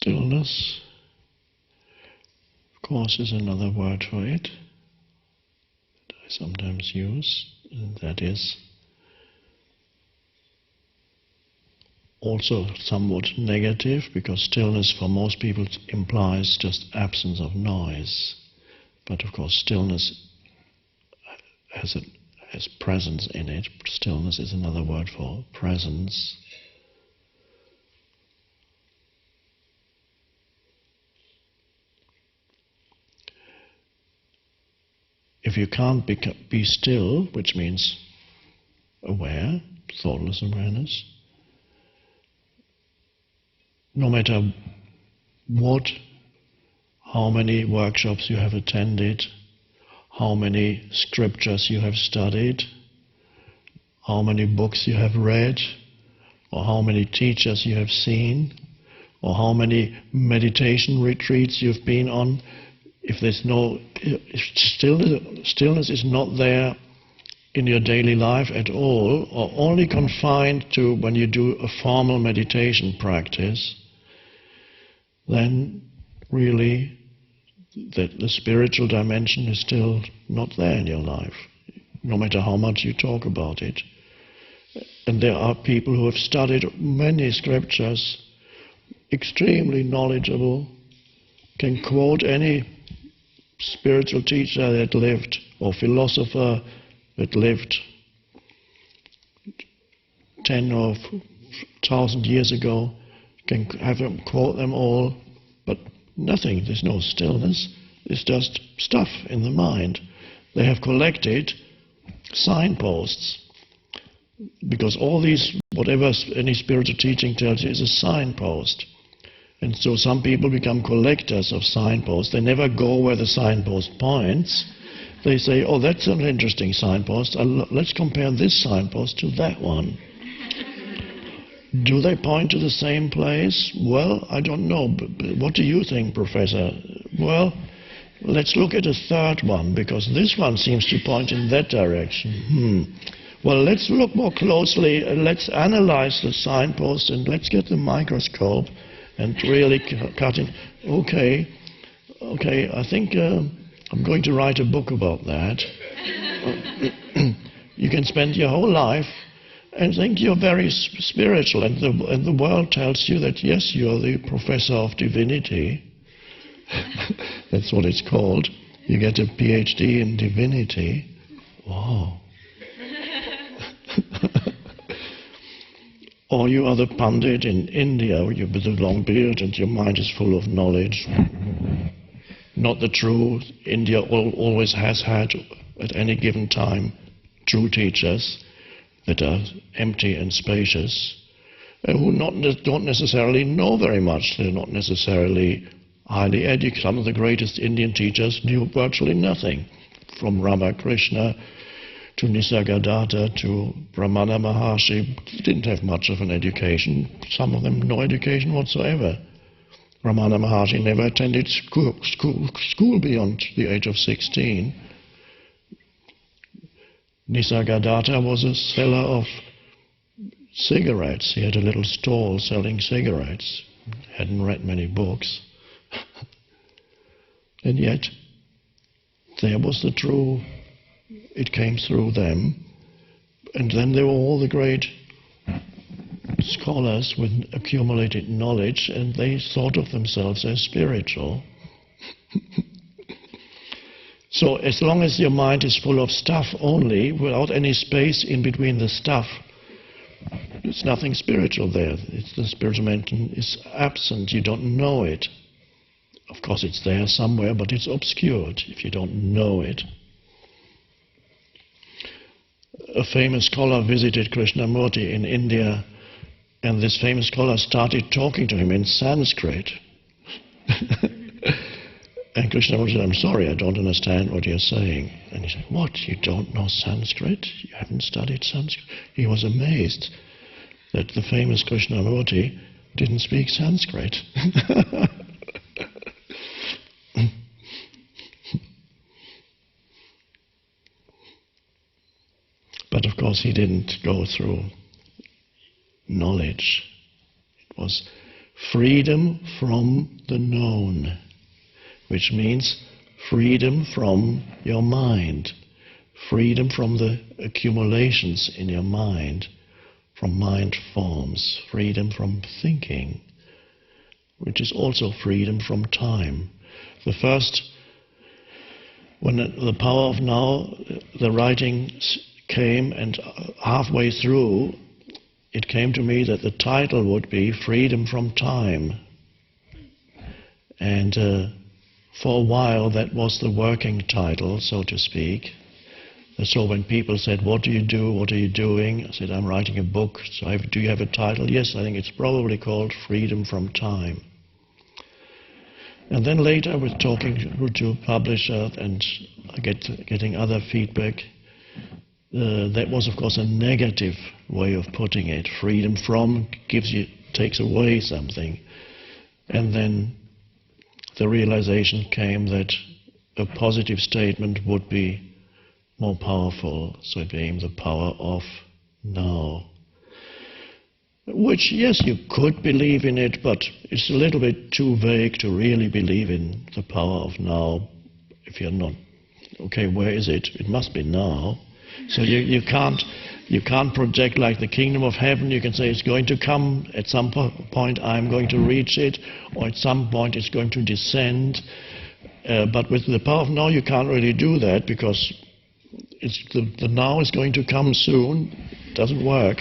Stillness, of course, is another word for it that I sometimes use, and that is also somewhat negative, because stillness for most people implies just absence of noise. But of course stillness has presence in it. Stillness is another word for presence. If you can't be still, which means aware, thoughtless awareness, no matter how many workshops you have attended, how many scriptures you have studied, how many books you have read, or how many teachers you have seen, or how many meditation retreats you've been on, if stillness is not there in your daily life at all, or only confined to when you do a formal meditation practice, then really the spiritual dimension is still not there in your life, no matter how much you talk about it. And there are people who have studied many scriptures, extremely knowledgeable, can quote any spiritual teacher that lived, or philosopher that lived 10 or 1,000 years ago, can have them quote them all, but nothing. There's no stillness. It's just stuff in the mind. They have collected signposts, because all these, whatever any spiritual teaching tells you, is a signpost. And so some people become collectors of signposts. They never go where the signpost points. They say, oh, that's an interesting signpost. Let's compare this signpost to that one. Do they point to the same place? Well, I don't know. But what do you think, Professor? Well, let's look at a third one, because this one seems to point in that direction. Well, let's look more closely. Let's analyze the signpost, and let's get the microscope and really cut in. Okay, I think I'm going to write a book about that. You can spend your whole life and think you're very spiritual, and the world tells you that, yes, you're the professor of divinity. That's what it's called. You get a PhD in divinity. Wow. Or you are the Pandit in India, with the long beard and your mind is full of knowledge. Not the true. India always has had, at any given time, true teachers that are empty and spacious, who don't necessarily know very much. They're not necessarily highly educated. Some of the greatest Indian teachers knew virtually nothing, from Ramakrishna to Nisargadatta to Brahmana Maharshi. Didn't have much of an education. Some of them no education whatsoever. Brahmana Maharshi never attended school beyond the age of 16. Nisargadatta was a seller of cigarettes. He had a little stall selling cigarettes. Hadn't read many books. And yet, there was the true. It came through them. And then there were all the great scholars with accumulated knowledge, and they thought of themselves as spiritual. So as long as your mind is full of stuff only, without any space in between the stuff, there's nothing spiritual there. The spiritual dimension is absent. You don't know it. Of course it's there somewhere, but it's obscured if you don't know it. A famous scholar visited Krishnamurti in India, and this famous scholar started talking to him in Sanskrit. And Krishnamurti said, I'm sorry, I don't understand what you're saying. And he said, what, you don't know Sanskrit? You haven't studied Sanskrit? He was amazed that the famous Krishnamurti didn't speak Sanskrit. But of course he didn't go through knowledge. It was freedom from the known, which means freedom from your mind, freedom from the accumulations in your mind, from mind forms, freedom from thinking, which is also freedom from time. The first, when the power of now, the writing came, and halfway through, it came to me that the title would be Freedom from Time. And for a while that was the working title, so to speak. So when people said, what do you do, what are you doing? I said, I'm writing a book. So do you have a title? Yes, I think it's probably called Freedom from Time. And then later with talking to a publisher and getting other feedback, that was of course a negative way of putting it. Freedom from takes away something. And then the realization came that a positive statement would be more powerful, so it became the power of now. Which, yes, you could believe in it, but it's a little bit too vague to really believe in the power of now if you're not, okay, where is it? It must be now. So you can't project like the kingdom of heaven. You can say it's going to come at some point, I'm going to reach it, or at some point it's going to descend. But with the power of now you can't really do that, because the now is going to come soon. It doesn't work.